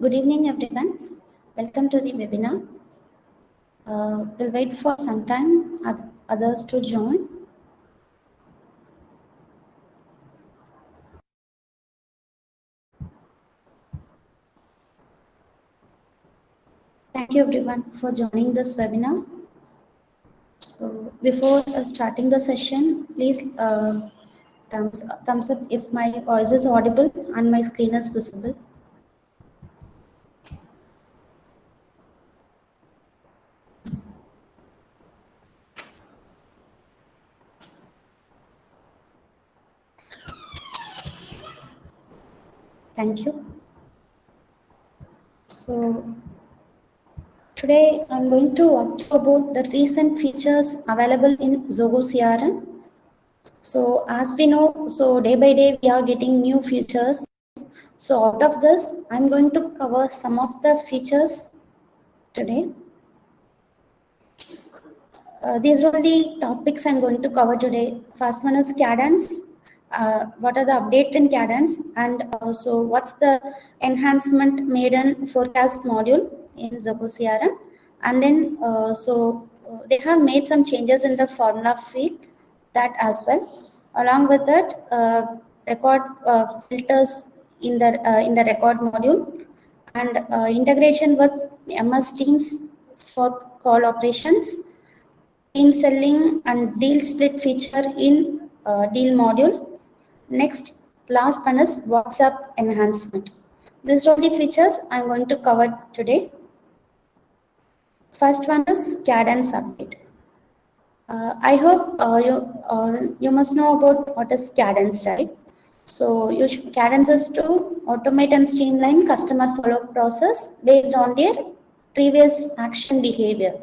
Good evening, everyone. Welcome to the webinar. We'll wait for some time others to join. Thank you, everyone, for joining this webinar. So, before starting the session, please thumbs up if my voice is audible and my screen is visible. Thank you. So, today I'm going to walk through about the recent features available in Zoho CRM. So as we know, so day by day we are getting new features. So out of this, I'm going to cover some of the features today. These are the topics I'm going to cover today. First one is cadence. What are the update in cadence, and also what's the enhancement made in forecast module in Zoho CRM, and then they have made some changes in the formula feed, that as well. Along with that, record filters in the record module, and integration with MS Teams for call operations, team selling and deal split feature in deal module. Next, last one is WhatsApp enhancement. These are the features I'm going to cover today. First one is cadence update. I hope you must know about what is cadence, right? So cadence is to automate and streamline customer follow-up process based on their previous action behavior.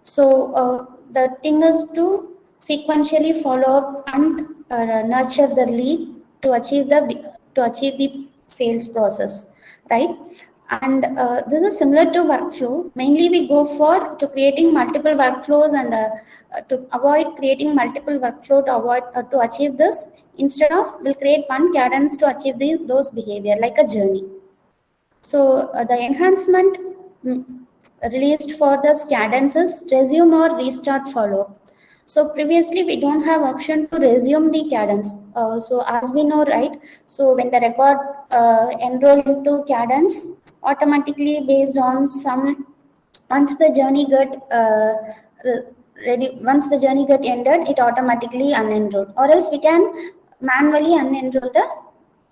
So the thing is to sequentially follow up and nurture the lead to achieve the sales process, right? And this is similar to workflow. Mainly, we go for to creating multiple workflows and to avoid creating multiple workflow to achieve this. Instead of we'll create one cadence to achieve those behavior like a journey. So the enhancement released for the cadences resume or restart follow. So previously we don't have option to resume the cadence. So as we know, right? So when the record enroll into cadence, automatically based on some, once the journey got ready, once the journey got ended, it automatically unenrolled. Or else we can manually unenroll the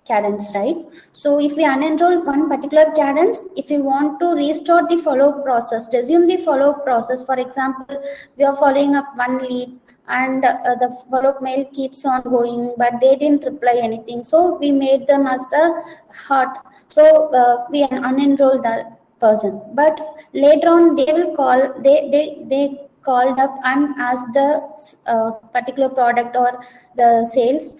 cadence, right? So if we unenroll one particular cadence, if we want to restart the follow process, resume the follow process, for example, we are following up one lead and the follow-up mail keeps on going, but they didn't reply anything. So we made them as a hot. So we unenroll that person. But later on, they will call. They called up and asked the particular product or the sales.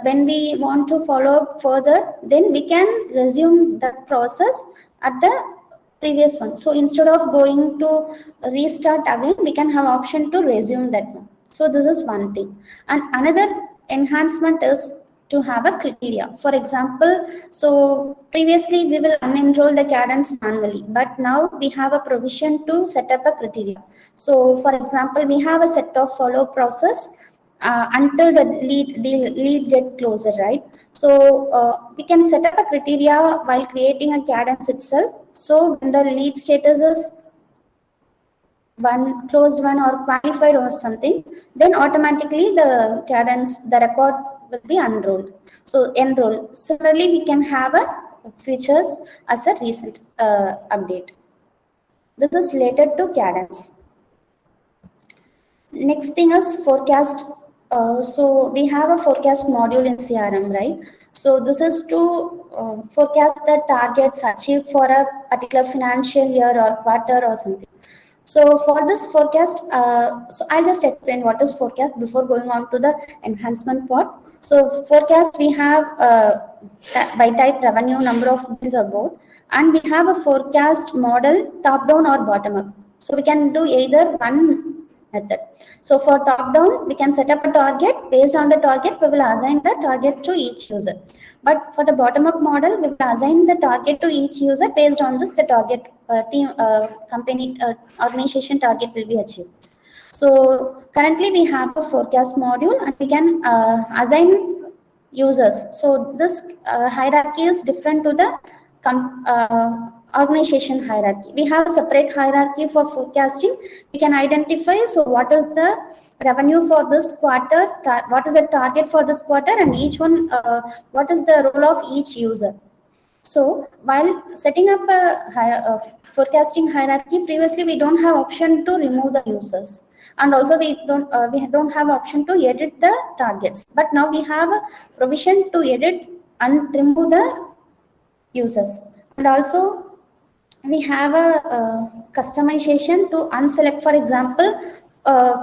When we want to follow up further, then we can resume that process at the previous one. So instead of going to restart again, we can have option to resume that one. So this is one thing. And another enhancement is to have a criteria. For example, so previously we will unenroll the cadence manually, but now we have a provision to set up a criteria. So for example, we have a set of follow process until the lead get closer, right? So we can set up a criteria while creating a cadence itself. So when the lead status is one closed one or qualified or something, then automatically the cadence, the record will be unrolled. So enroll. Similarly, we can have a features as a recent update. This is related to cadence. Next thing is forecast. So we have a forecast module in CRM, right? So this is to forecast the targets achieved for a particular financial year or quarter or something. So for this forecast, so I'll just explain what is forecast before going on to the enhancement part. So forecast, we have by type revenue, number of bills or both, and we have a forecast model top down or bottom up. So we can do either one method. So for top down, we can set up a target. Based on the target, we will assign the target to each user. But for the bottom up model, we will assign the target to each user. Based on this, the target team, company, organization target will be achieved. So currently we have a forecast module and we can assign users. So this hierarchy is different to the organization hierarchy. We have a separate hierarchy for forecasting. We can identify, so what is the revenue for this quarter, what is the target for this quarter, and each one, what is the role of each user. So while setting up a forecasting hierarchy, previously we don't have option to remove the users, and also we don't have option to edit the targets. But now we have a provision to edit and remove the users, and also we have a customization to unselect. For example,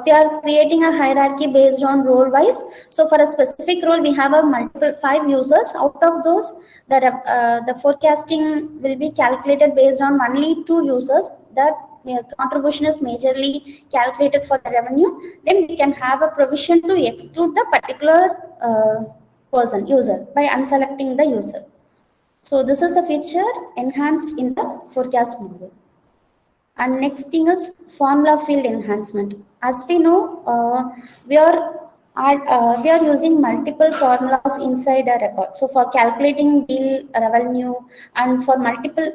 we are creating a hierarchy based on role wise. So for a specific role, we have a multiple 5 users. Out of those, the forecasting will be calculated based on only 2 users. That contribution is majorly calculated for the revenue. Then we can have a provision to exclude the particular user by unselecting the user. So this is the feature enhanced in the forecast model. And next thing is formula field enhancement. As we know, we are using multiple formulas inside a record. So for calculating deal revenue and for multiple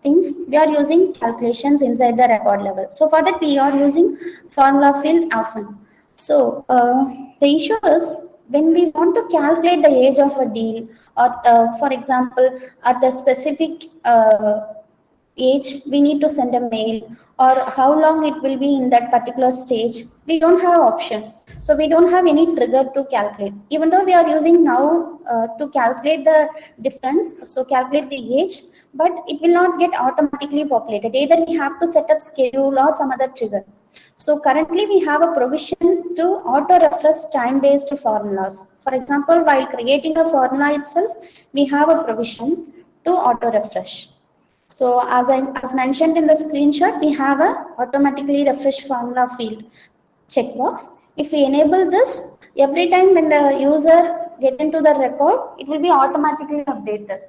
things, we are using calculations inside the record level. So for that, we are using formula field often. So the issue is, when we want to calculate the age of a deal, or for example, at the specific age, we need to send a mail, or how long it will be in that particular stage, we don't have option. So we don't have any trigger to calculate, even though we are using now to calculate the difference, so calculate the age, but it will not get automatically populated. Either we have to set up schedule or some other trigger. So currently we have a provision to auto refresh time based formulas. For example, while creating a formula itself, we have a provision to auto refresh. So as mentioned in the screenshot, we have a automatically refresh formula field checkbox. If we enable this, every time when the user get into the record, it will be automatically updated.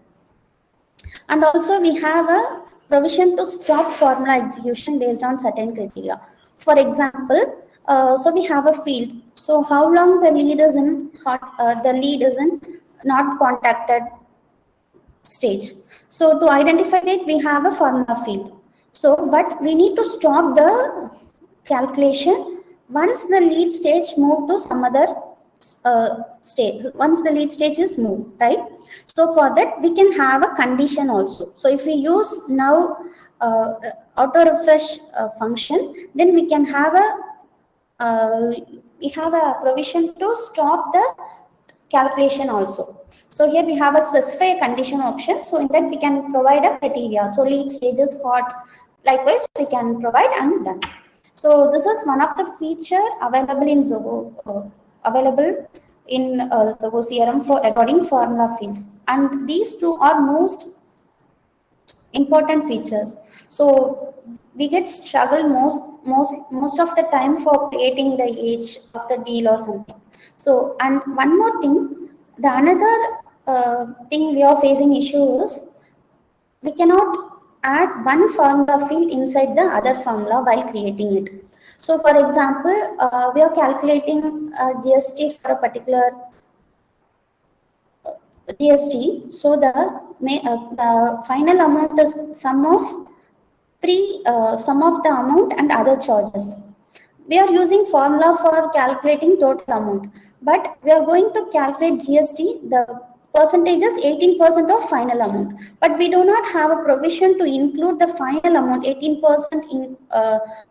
And also we have a provision to stop formula execution based on certain criteria. For example, so we have a field. So how long the lead is in not contacted stage. So to identify that, we have a formula field. So, but we need to stop the calculation once the lead stage move to some other state. Once the lead stage is moved, right? So for that, we can have a condition also. So if we use now auto refresh function, then we can have a provision to stop the calculation also. So here we have a specify condition option. So in that we can provide a criteria. So lead stages hot. Likewise, we can provide and done. So this is one of the feature available in Zoho, Zoho CRM for recording formula fields. And these two are most important features. So we get struggle most of the time for creating the age of the deal or something. So, and one more thing, the another thing we are facing issue is we cannot add one formula field inside the other formula while creating it. So for example, we are calculating GST for a particular GST. So the final amount is sum of the amount and other charges. We are using formula for calculating total amount, but we are going to calculate GST. The percentage is 18% of final amount, but we do not have a provision to include the final amount 18% in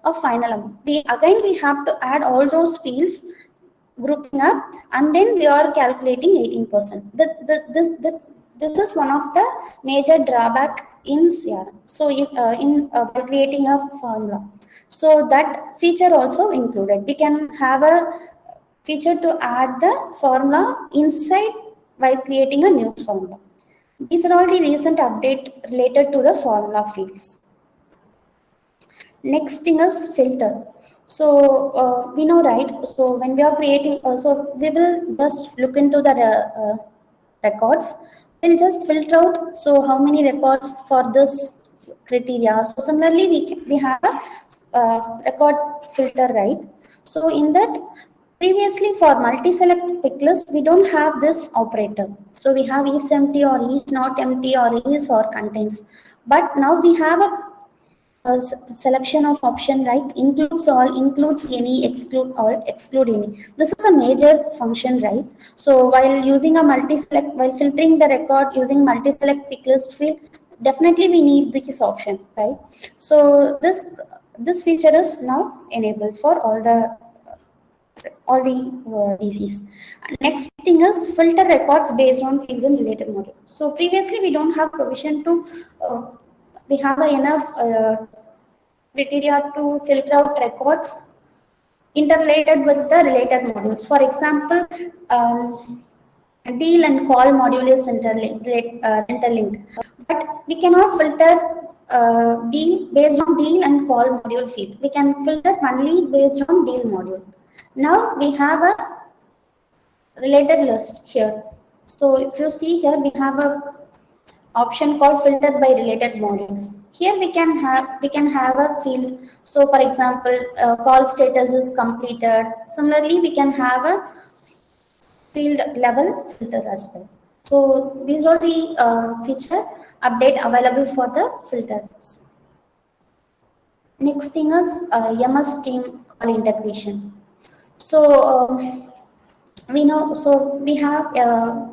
of final amount. We have to add all those fields, grouping up, and then we are calculating 18%. This is one of the major drawback in CRM. So by creating a formula, so that feature also included. We can have a feature to add the formula inside while creating a new formula. These are all the recent update related to the formula fields. Next thing is filter. So we know, right? So when we are creating, so we will just look into the records. We'll just filter out, so how many records for this criteria. So similarly we have a record filter, right? So in that, previously for multi-select pick list we don't have this operator. So we have is empty or is not empty or is or contains. But now we have a selection of option, right? Includes all, includes any, exclude all, exclude any. This is a major function, right? So while using a multi-select, while filtering the record using multi-select pick list field, definitely we need this option, right? So this feature is now enabled for all the DCs. Next thing is filter records based on fields and related module. So previously we don't have provision to we have enough criteria to filter out records interrelated with the related modules. For example, deal and call module is interlinked, but we cannot filter deal based on deal and call module field. We can filter only based on deal module. Now we have a related list here. So if you see here, we have a option called filter by related modules. Here we can have a field. So for example, call status is completed. Similarly, we can have a field level filter as well. So these are the feature update available for the filters. Next thing is MS team call integration. So we know, so we have a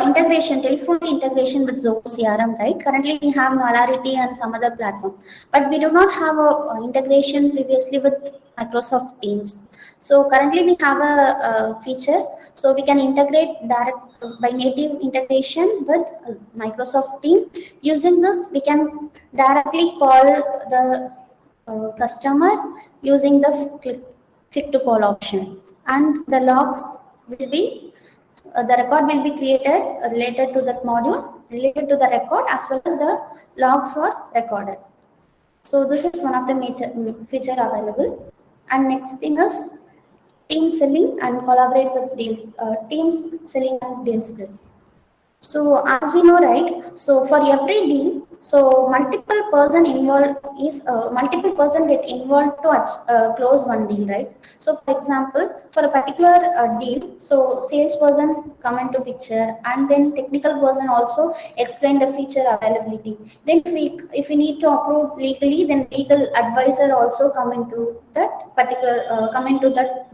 integration, telephone integration with Zoho CRM, right? Currently we have Molarity and some other platform, but we do not have a integration previously with Microsoft Teams. So currently we have a feature, so we can integrate direct by native integration with Microsoft Team. Using this, we can directly call the customer using the click to call option, and the logs will be the record will be created related to that module, related to the record, as well as the logs are recorded. So this is one of the major feature available. And next thing is team selling and collaborate with deals, teams selling and deal split. So as we know, right? So for every deal, so multiple person get involved to close one deal, right? So for example, for a particular deal, so salesperson come into picture, and then technical person also explain the feature availability. Then if we need to approve legally, then legal advisor also come into that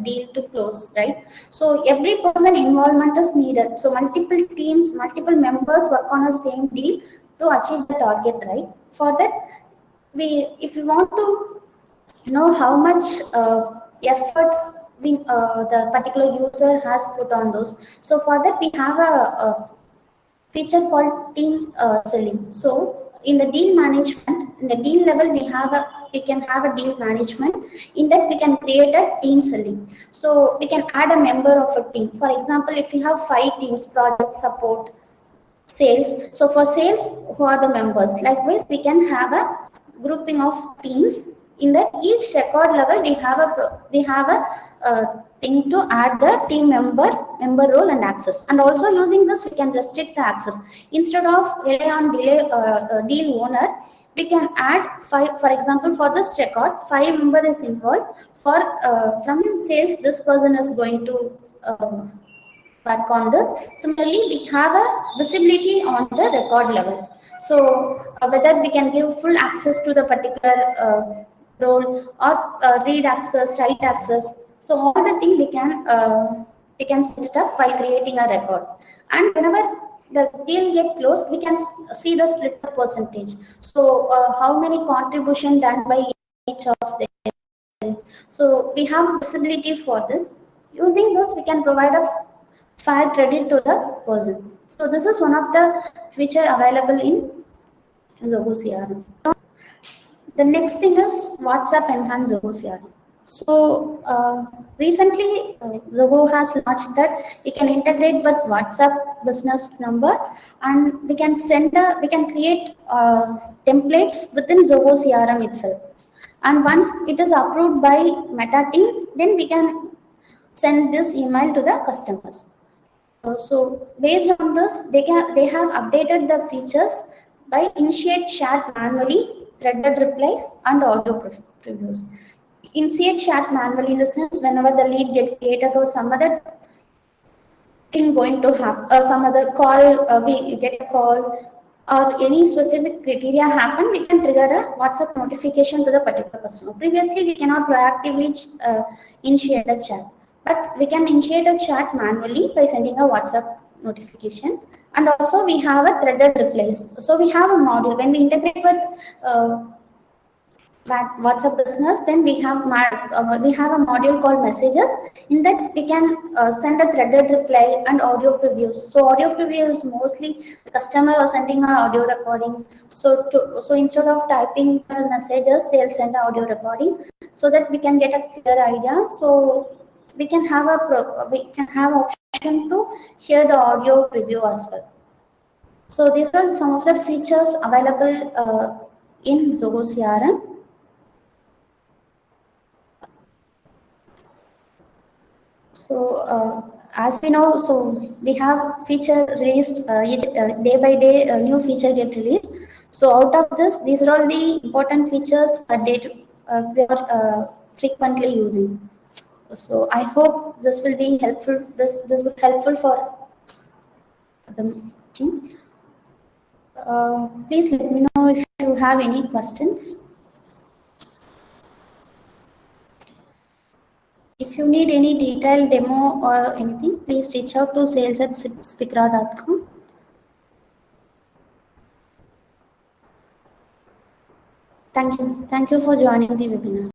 deal to close, right? So every person involvement is needed. So multiple teams, multiple members work on a same deal to achieve the target, right? For that, if we want to know how much effort the particular user has put on those, so for that we have a feature called team selling. So in the deal management, in the deal level, we can have a deal management. In that, we can create a team selling. So we can add a member of a team. For example, if we have 5 teams: project, support, sales. So for sales, who are the members? Likewise, we can have a grouping of teams. In that each record level, we have a thing to add the team member role and access. And also using this, we can restrict the access. Instead of rely on deal owner, we can add 5. For example, for this record, 5 member is involved. For from sales, this person is going to work on this. Similarly, we have a visibility on the record level. So whether we can give full access to the particular role, or read access, write access. So all the thing we can set it up while creating a record. And whenever the deal get closed, we can see the split percentage. So how many contribution done by each of them. So we have visibility for this. Using this, we can provide a fair credit to the person. So this is one of the feature available in Zoho CRM. The next thing is WhatsApp enhanced Zoho CRM. So recently, Zoho has launched that we can integrate with WhatsApp business number, and we can create templates within Zoho CRM itself. And once it is approved by Meta team, then we can send this email to the customers. So based on this, they have updated the features by initiate chat manually, threaded replies, and audio previews. Initiate chat manually in the sense whenever the lead get created or some other thing going to happen, some other call, we get a call or any specific criteria happen, we can trigger a WhatsApp notification to the particular customer. Previously, we cannot proactively initiate the chat, but we can initiate a chat manually by sending a WhatsApp notification. And also we have a threaded replies. So we have a module when we integrate with WhatsApp business, then we have a module called messages. In that we can send a threaded reply and audio previews. So audio preview is mostly the customer or sending an audio recording. So instead of typing their messages, they'll send an audio recording so that we can get a clear idea. So we can have we can have option to hear the audio preview as well. So these are some of the features available in Zoho CRM. So as we know, so we have feature released each day by day, new feature get released. So out of this, these are all the important features we are frequently using. So I hope this will be helpful. This will be helpful for the team. Please let me know if you have any questions. If you need any detailed demo or anything, please reach out to sales@spikra.com. Thank you. Thank you for joining the webinar.